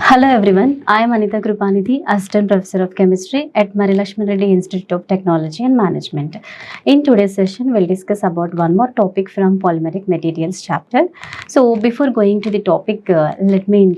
Hello everyone, I am Anitha, Assistant Professor of Chemistry at Laxman Reddy Institute of Technology and Management. In today's session, we'll discuss about one more topic from Polymeric Materials chapter. So before going to the topic, let me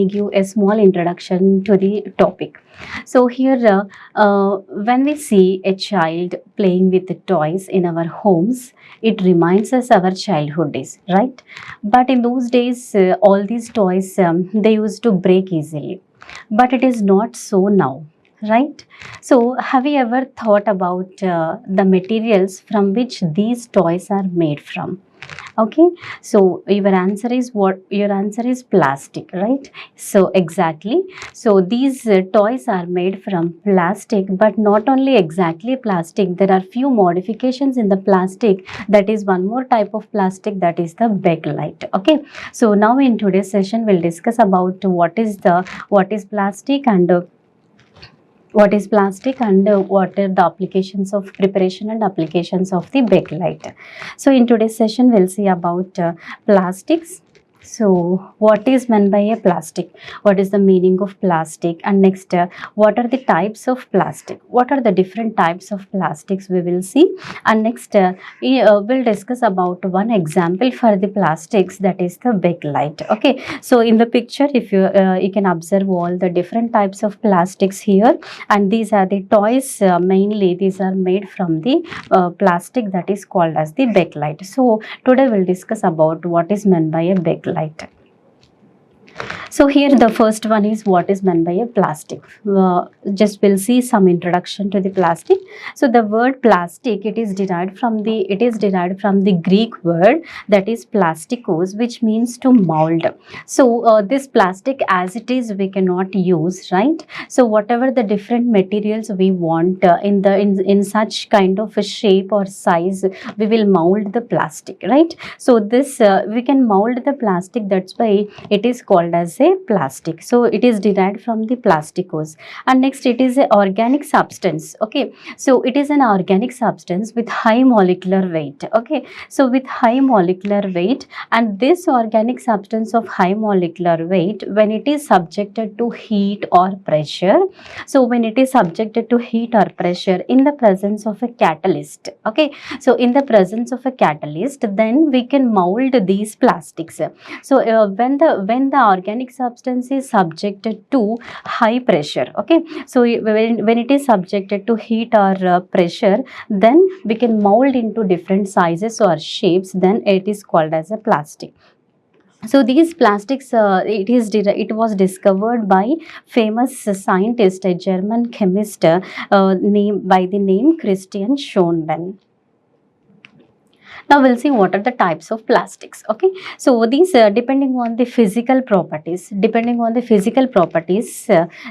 give a small introduction to the topic. So here, when we see a child playing with the toys in our homes, it reminds us our childhood days, right? But in those days, all these toys, they used to break easily. But it is not so now, right? So have you ever thought about the materials from which these toys are made from? Okay, so your answer is plastic, right? So exactly, so these toys are made from plastic, but not only exactly plastic, there are few modifications in the plastic. That is one more type of plastic, that is the Bakelite. Okay, so now in today's session we'll discuss about what is plastic and what are the applications of preparation and applications of the Bakelite. So in today's session we'll see about plastics. So what is meant by a plastic? What is the meaning of plastic? And next, what are the types of plastic? What are the different types of plastics we will see? And next, we'll discuss about one example for the plastics, that is the Bakelite. Okay, so in the picture, if you can observe all the different types of plastics here, and these are the toys. Mainly these are made from the plastic that is called as the Bakelite. So today we'll discuss about what is meant by a Bakelite. So here the first one is what is meant by a plastic. Just we'll see some introduction to the plastic. So the word plastic, it is derived from the Greek word that is plastikos, which means to mold. So this plastic as it is we cannot use, right? So whatever the different materials we want in such kind of a shape or size, we will mold the plastic, right? So this we can mold the plastic, that's why it is called as a plastic. So it is derived from the plastikos. And next, it is an organic substance. Okay, so it is an organic substance with high molecular weight. Okay, so with high molecular weight, and this organic substance of high molecular weight, when it is subjected to heat or pressure, so when it is subjected to heat or pressure in the presence of a catalyst, okay, so in the presence of a catalyst, then we can mold these plastics. So when the organic substance is subjected to high pressure, okay, so when it is subjected to heat or pressure, then we can mold into different sizes or shapes, then it is called as a plastic. So these plastics, it was discovered by famous scientist, a German chemist by the name Christian Schoenben. Now we'll see what are the types of plastics. Okay, so these depending on the physical properties,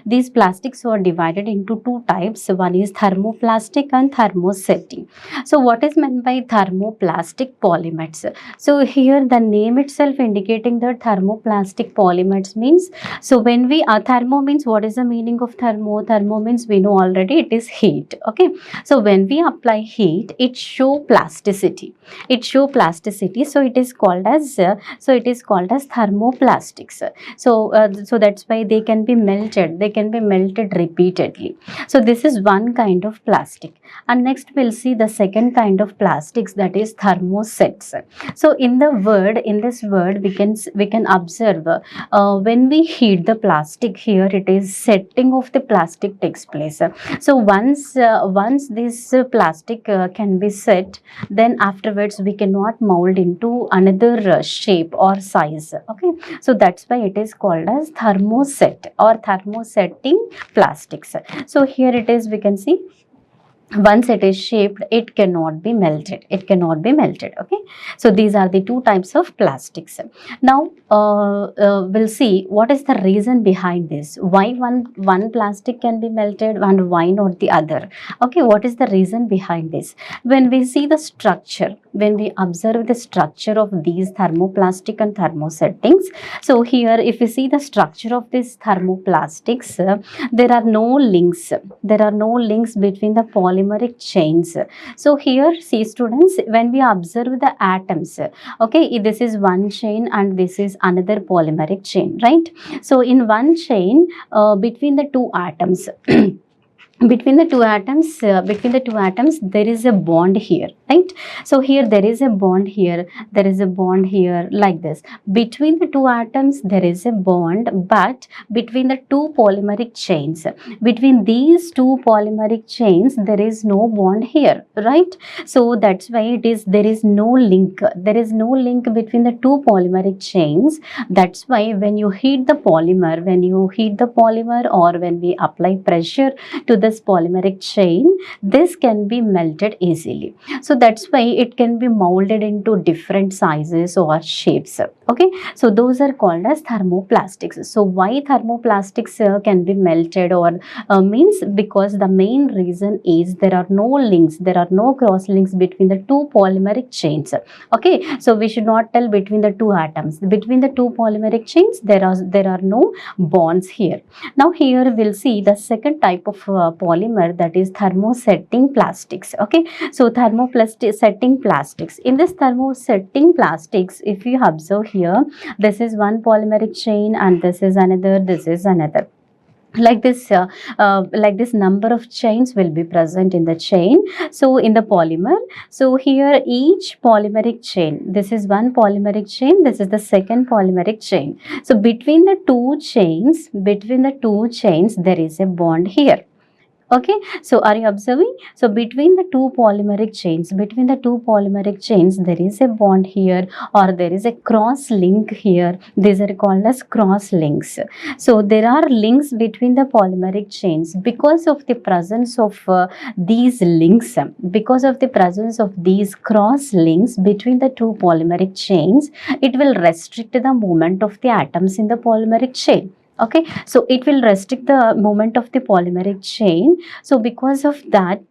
these plastics are divided into two types. One is thermoplastic and thermosetting. So what is meant by thermoplastic polymers? So here the name itself indicating that thermoplastic polymers means, so when we thermo means, what is the meaning of thermo? Thermo means we know already, it is heat. Okay, so when we apply heat, it show plasticity. So it is called as thermoplastics. So that's why they can be melted repeatedly. So this is one kind of plastic. And next we'll see the second kind of plastics, that is thermosets. So in this word we can observe when we heat the plastic, here it is setting of the plastic takes place. So once this plastic can be set, then afterwards we cannot mold into another shape or size. Okay, so that's why it is called as thermoset or thermosetting plastics. So here it is, we can see, once it is shaped, it cannot be melted. Okay, so these are the two types of plastics. Now we'll see what is the reason behind this, why one plastic can be melted and why not the other. Okay, what is the reason behind this? When we see the structure, when we observe the structure of these thermoplastic and thermosettings, so here if you see the structure of these thermoplastics, there are no links between the polymer polymeric chains. So here, see students, when we observe the atoms, okay, this is one chain and this is another polymeric chain, right? So in one chain, between the two atoms, between the two atoms there is a bond here, right? So here there is a bond here, there is a bond here, like this. Between the two atoms there is a bond, but between the two polymeric chains, between these two polymeric chains there is no bond here, right? So that's why it is, there is no link, there is no link between the two polymeric chains. That's why when you heat the polymer, or when we apply pressure to this polymeric chain, this can be melted easily. So that's why it can be molded into different sizes or shapes. Okay, so those are called as thermoplastics. So why thermoplastics can be melted, or means because the main reason is there are no links, there are no cross links between the two polymeric chains. Okay, so we should not tell between the two atoms, between the two polymeric chains there are no bonds here. Now here we'll see the second type of polymer, that is thermosetting plastics. Okay, so thermosetting plastics. In this thermosetting plastics, if you observe here, this is one polymeric chain and this is another, this is another. Like this number of chains will be present in the chain, so in the polymer. So here each polymeric chain, this is one polymeric chain, this is the second polymeric chain. So between the two chains, there is a bond here. Okay, so are you observing? So between the two polymeric chains, there is a bond here, or there is a cross link here. These are called as cross links. So there are links between the polymeric chains because of the presence of these links, because of the presence of these cross links between the two polymeric chains. It will restrict the movement of the atoms in the polymeric chain. Okay, so it will restrict the movement of the polymeric chain. So because of that,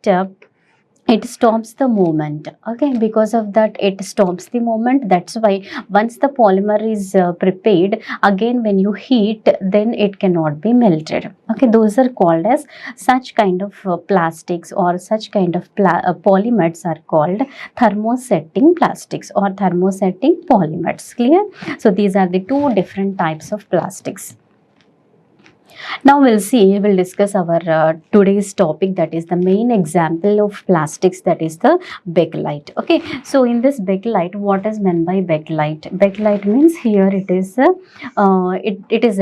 it stops the movement. Okay, because of that it stops the movement. That's why once the polymer is prepared, again when you heat, then it cannot be melted. Okay, those are called as such kind of plastics, or such kind of polymers are called thermosetting plastics or thermosetting polymers. Clear? So these are the two different types of plastics. Now we'll discuss our today's topic, that is the main example of plastics, that is the Bakelite. Okay, so in this Bakelite, what is meant by Bakelite? Bakelite means here it is a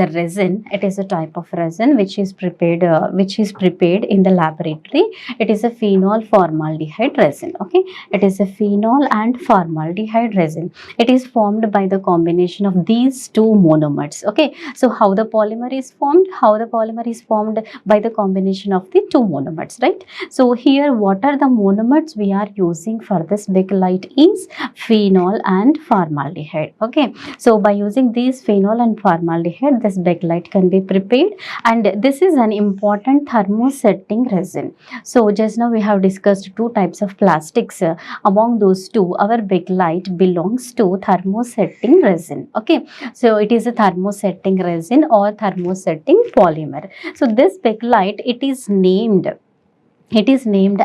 resin. It is a type of resin which is prepared in the laboratory. It is a phenol formaldehyde resin. Okay, it is a phenol and formaldehyde resin. It is formed by the combination of these two monomers. Okay, so how the polymer is formed? By the combination of the two monomers, right? So here what are the monomers we are using for this Bakelite is phenol and formaldehyde. Okay, so by using these phenol and formaldehyde, this Bakelite can be prepared, and this is an important thermosetting resin. So just now we have discussed two types of plastics. Among those two, our Bakelite belongs to thermosetting resin. Okay, so it is a thermosetting resin or thermosetting polymer. So this Bakelite, it is named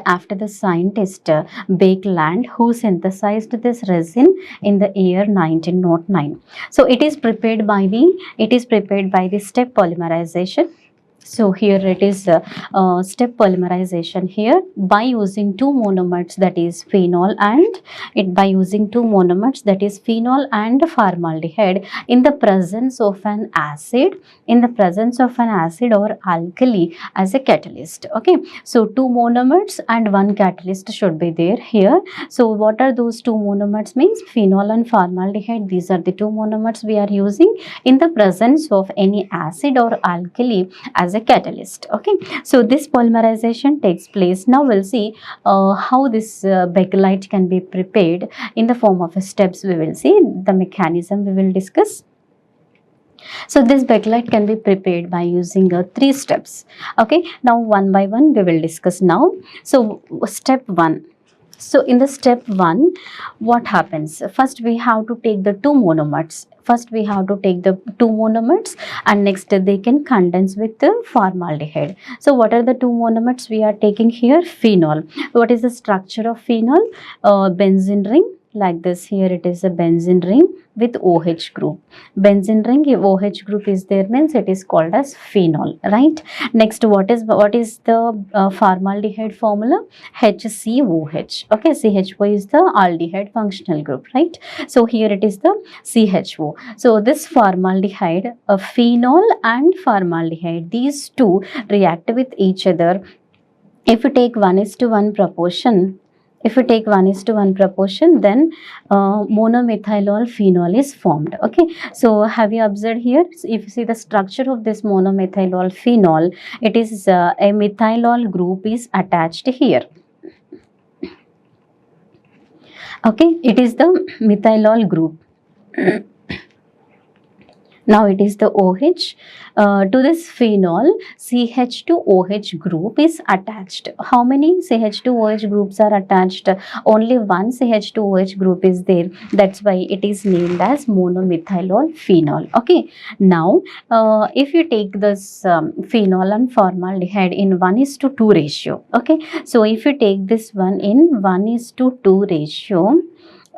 after the scientist Bakelite, who synthesized this resin in the year 1909. So it is prepared by the step polymerization. So here it is step polymerization here by using two monomers, that is phenol and formaldehyde in the presence of an acid or alkali as a catalyst. Okay, so two monomers and one catalyst should be there here. So what are those two monomers? Means phenol and formaldehyde. These are the two monomers we are using in the presence of any acid or alkali as a catalyst. Okay, so this polymerization takes place. Now we'll see how this Bakelite can be prepared in the form of steps. We will see the mechanism we will discuss. So this Bakelite can be prepared by using 3 steps. Okay, now one by one we will discuss now. So step 1. So in the step 1, what happens? First we have to take the two monomers. First we have to take the two monomers, and next they can condense with the formaldehyde. So what are the two monomers we are taking here? Phenol. What is the structure of phenol? Benzene ring, like this. Here it is a benzene ring with OH group. Benzene ring, if OH group is there, means it is called as phenol, right? Next, what is the formaldehyde formula? HCOH. Okay, CHO is the aldehyde functional group, right? So here it is the CHO. So this formaldehyde, phenol and formaldehyde, these two react with each other. If you take 1:1 proportion, then monomethylol phenol is formed. Okay, so have you observed here? If you see the structure of this monomethylol phenol, it is a methylol group is attached here. Okay, it is the methylol group. Now it is the OH. To this phenol, CH2OH group is attached. How many CH2OH groups are attached? Only one CH2OH group is there. That's why it is named as monomethylol phenol. Okay. Now, if you take this phenol and formaldehyde in 1:2 ratio. Okay. So if you take this one in 1:2 ratio,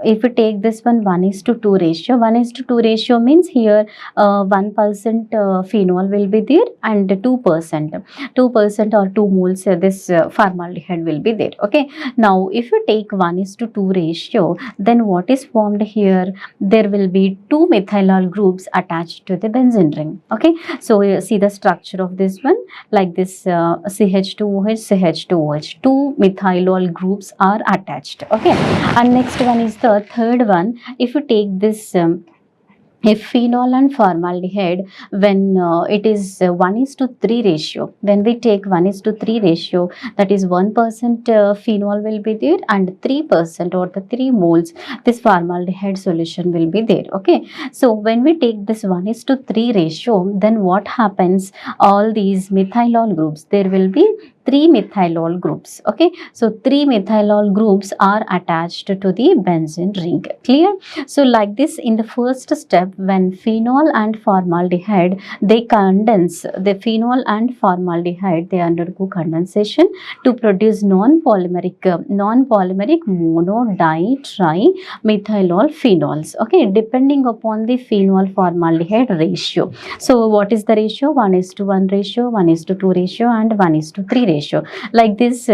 if you take this one 1:2 ratio, 1:2 ratio means here 1% phenol will be there and 2% or 2 moles this formaldehyde will be there. Okay, now if you take 1:2 ratio, then what is formed here? There will be two methylol groups attached to the benzene ring. Okay, so you see the structure of this one like this, CH2OH, CH2OH, two methylol groups are attached. Okay, and next one is the third one. If you take this if phenol and formaldehyde, when it is 1:3 ratio, when we take 1:3 ratio, that is 1% phenol will be there and 3% or the 3 moles this formaldehyde solution will be there. Okay, so when we take this 1:3 ratio, then what happens? All these methylol groups, there will be 3 methylol groups. Okay, so 3 methylol groups are attached to the benzene ring. Clear? So like this, in the first step, when phenol and formaldehyde, they condense, the phenol and formaldehyde, they undergo condensation to produce non-polymeric mono-di-tri-methylol phenols. Okay, depending upon the phenol formaldehyde ratio. So what is the ratio? 1:1 ratio, 1:2 ratio, and 1:3 ratio. Like this,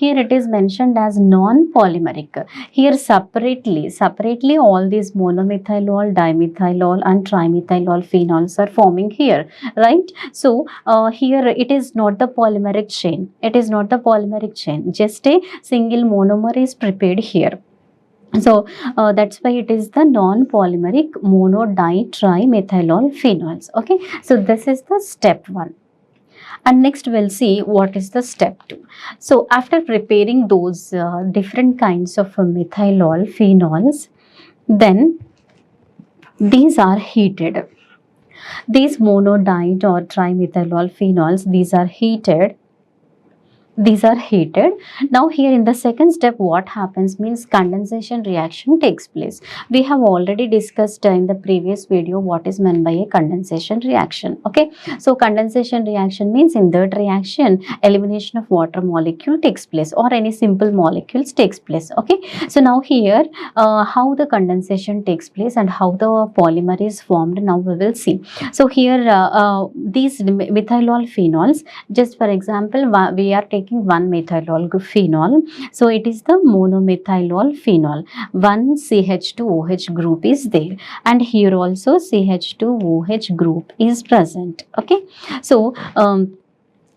here it is mentioned as non-polymeric. Here separately all these monomethylol, dimethylol and trimethylol phenols are forming here, right? So here it is not the polymeric chain. It is not the polymeric chain. Just a single monomer is prepared here. So that's why it is the non-polymeric mono-di-trimethylol phenols. Okay, so this is the step 1. And next we'll see what is the step 2. So after preparing those different kinds of methylol phenols, then these are heated. These monodiet or trimethylol phenols, these are heated. Now here in the second step, what happens means condensation reaction takes place. We have already discussed in the previous video what is meant by a condensation reaction. Okay, so condensation reaction means in that reaction elimination of water molecule takes place or any simple molecules takes place. Okay, so now here how the condensation takes place and how the polymer is formed, now we will see. So here these methylol phenols, just for example, we are taking one methylol phenol, so it is the monomethylol phenol. One CH2OH group is there, and here also CH2OH group is present. Okay, so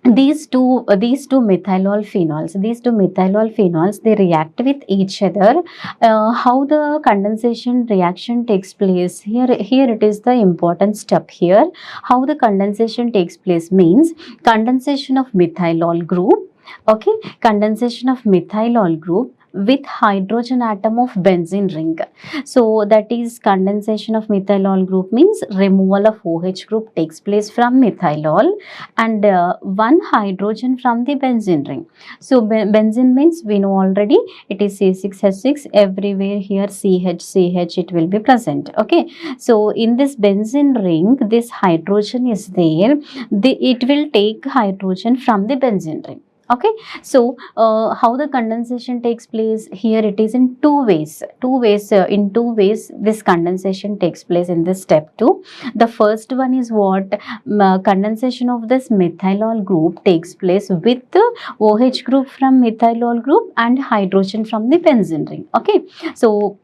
these two methylol phenols, they react with each other. How the condensation reaction takes place here it is the important step here. How the condensation takes place means condensation of methylol group. Okay, condensation of methylol group with hydrogen atom of benzene ring. So that is condensation of methylol group means removal of OH group takes place from methylol and one hydrogen from the benzene ring. So benzene means we know already it is C6H6, everywhere here CH it will be present. Okay, so in this benzene ring this hydrogen is there, it will take hydrogen from the benzene ring. Okay, so how the condensation takes place here, it is in two ways. In two ways this condensation takes place in this step 2. The first one is what, condensation of this methylol group takes place with the OH group from methylol group and hydrogen from the benzene ring. Okay, so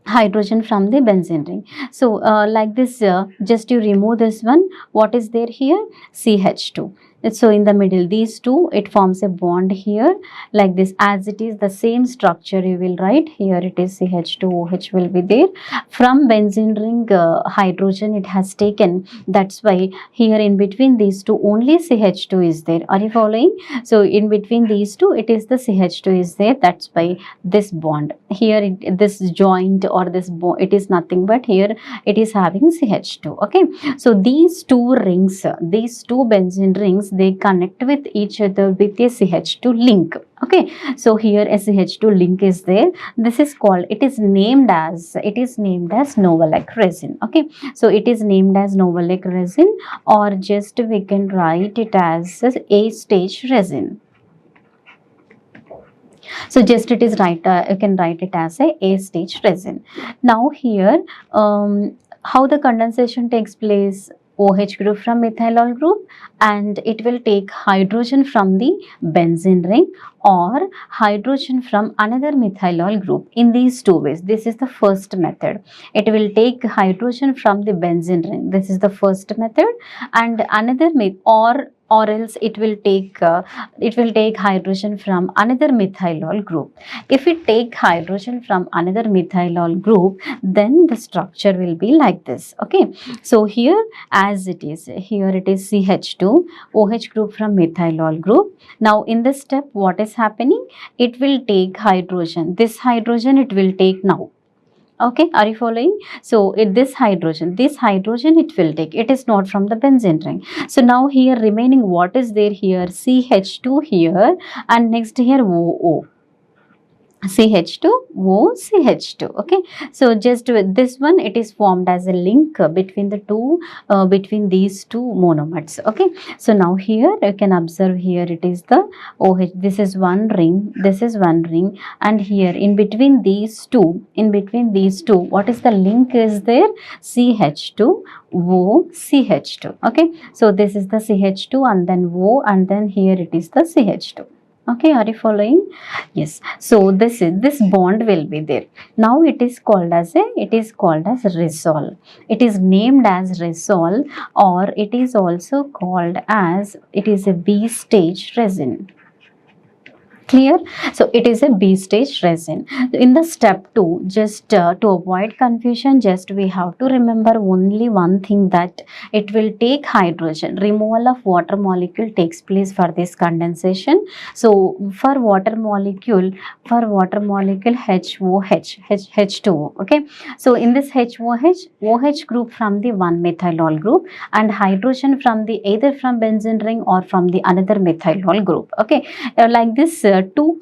hydrogen from the benzene ring. So like this, just you remove this one, what is there here, CH2. So in the middle these two, it forms a bond here like this, as it is the same structure you will write here, it is CH2OH will be there. From benzene ring hydrogen it has taken, that's why here in between these two only CH2 is there. Are you following? So in between these two it is the CH2 is there, that's why this bond here, this joint or this bond, it is nothing but here it is having CH2. Okay, so these two rings, these two benzene rings, they connect with each other with a CH2 link. Okay, so here a CH2 link is there. This is called, it is named as Novolac resin. Okay, so it is named as Novolac resin, or just we can write it as A stage resin. So just it is right, you can write it as a stage resin. Now here how the condensation takes place, OH group from methylol group, and it will take hydrogen from the benzene ring or hydrogen from another methylol group in these two ways. This is the first method. It will take hydrogen from the benzene ring. This is the first method, and another or else it will take hydrogen from another methylol group. If it take hydrogen from another methylol group, then the structure will be like this. Okay, so here as it is, here it is CH2 OH group from methylol group. Now in this step what is happening, it will take hydrogen, this hydrogen it will take now. Okay, are you following? So this hydrogen it will take, it is not from the benzene ring. So now here remaining what is there here, CH2 here, and next here OO. CH2O CH2. Okay, so just with this one it is formed as a link between the two between these two monomers. Okay, so now here you can observe, here it is the OH, this is one ring, this is one ring, and here in between these two, what is the link is there, CH2O CH2. Okay, so this is the CH2 and then O, and then here it is the CH2. Okay, are you following? Yes. So this bond will be there. Now it is called as resol. It is named as resol, or it is also called as, it is a B stage resin. Clear? So it is a B stage resin. In the step 2, just to avoid confusion, just we have to remember only one thing, that it will take hydrogen. Removal of water molecule takes place for this condensation. So for water molecule H2O. Okay, so in this OH group from the one methylol group and hydrogen from the either from benzene ring or from the another methylol group. Okay, like this two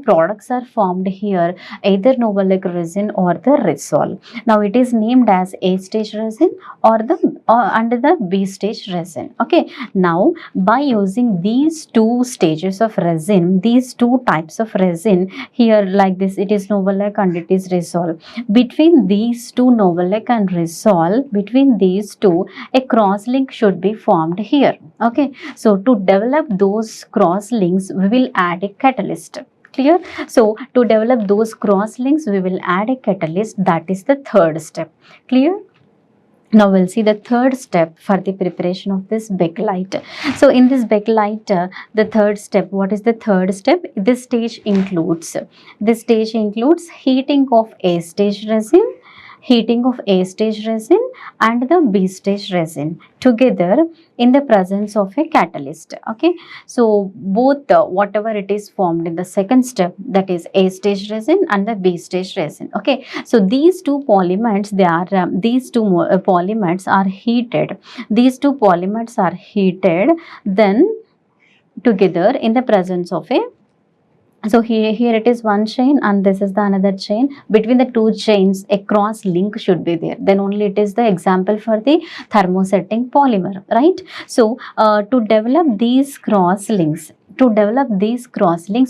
products are formed here, either Novolac resin or the resol. Now it is named as A stage resin or under the B stage resin. Okay, now by using these two stages of resin, these two types of resin here, like this, it is Novolac and it is resol. Between these two, Novolac and resol, between these two a cross link should be formed here. Okay, so to develop those cross links we will add a catalyst. Clear? So to develop those cross links we will add a catalyst, that is the third step. Clear? Now we'll see the third step for the preparation of this Bakelite. So in this Bakelite, the third step, what is the third step? This stage includes heating of A stage resin heating of A stage resin and the B stage resin together in the presence of a catalyst. Okay, so both whatever it is formed in the second step, that is A stage resin and the B stage resin. Okay, so these two polymers, polymers are heated. These two polymers are heated then together in the presence of a, so here it is one chain and this is the another chain. Between the two chains a cross link should be there, then only it is the example for the thermosetting polymer, right? So to develop these cross links,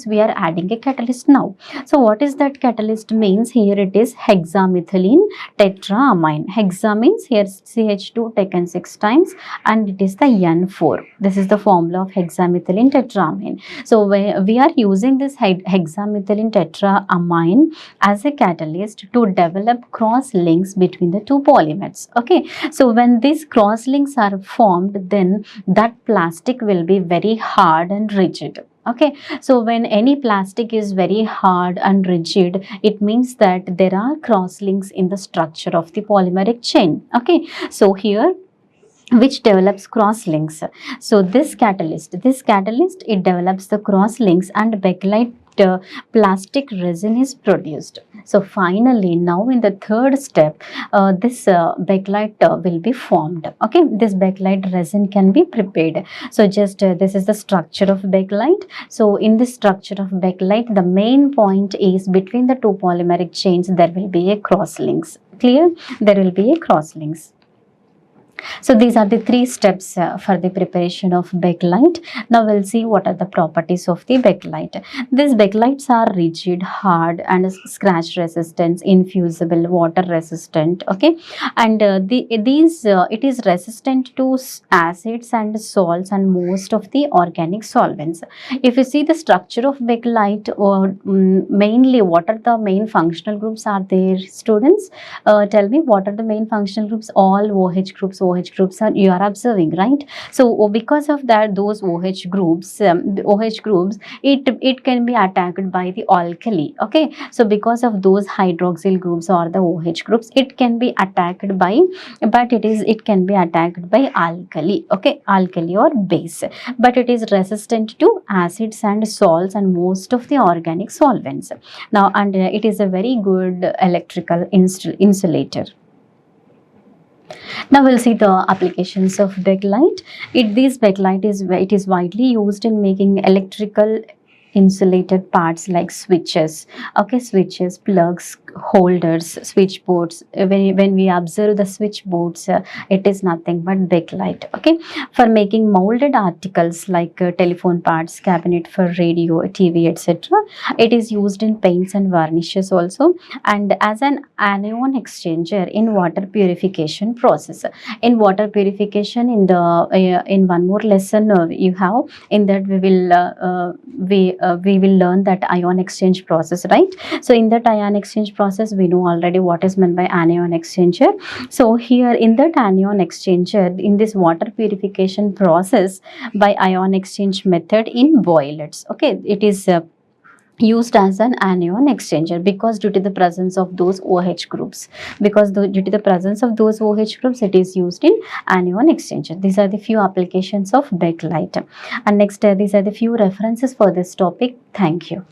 we are adding a catalyst now. So what is that catalyst means? Here it is hexamethylene tetraamine. Hexa means here CH2 taken 6 times and it is the N4. This is the formula of hexamethylene tetraamine. So we are using this hexamethylene tetraamine as a catalyst to develop cross links between the two polymers. Okay, so when these cross links are formed, then that plastic will be very hard and rigid. Okay, so when any plastic is very hard and rigid, it means that there are cross links in the structure of the polymeric chain. Okay, so here which develops cross links. So this catalyst, it develops the cross links and Bakelite plastic resin is produced. So finally, now in the third step, this Bakelite will be formed. Okay, this Bakelite resin can be prepared. So just this is the structure of Bakelite. So in this structure of Bakelite, the main point is between the two polymeric chains there will be a cross links. Clear? There will be a cross links. So these are the three steps for the preparation of Bakelite. Now we'll see what are the properties of the Bakelite. These Bakelites are rigid, hard and scratch resistant, infusible, water resistant. Okay, and it is resistant to acids and salts and most of the organic solvents. If you see the structure of Bakelite, or mainly what are the main functional groups are there, students? Tell me, what are the main functional groups? All OH groups. OH groups are you are observing, right? So because of that, those OH groups, it can be attacked by the alkali. Okay, so because of those hydroxyl groups or the OH groups, it can be attacked by, but it can be attacked by alkali. Okay, alkali or base, but it is resistant to acids and salts and most of the organic solvents. Now, and it is a very good electrical insulator. Now we'll see the applications of Bakelite. It is widely used in making electrical insulated parts like switches. Okay, switches, plugs, holders, switchboards. When we observe the switchboards, it is nothing but Bakelite. Okay, for making molded articles like telephone parts, cabinet for radio, TV, etc. It is used in paints and varnishes also, and as an anion exchanger in water purification process. In water purification, in the in one more lesson you have, in that we will learn that ion exchange process, right? So in that ion exchange process, we know already what is meant by anion exchanger. So here in that anion exchanger, in this water purification process by ion exchange method in boilers, okay, it is used as an anion exchanger because due to the presence of those OH groups, due to the presence of those OH groups, it is used in anion exchanger. These are the few applications of Bakelite. And next, these are the few references for this topic. Thank you.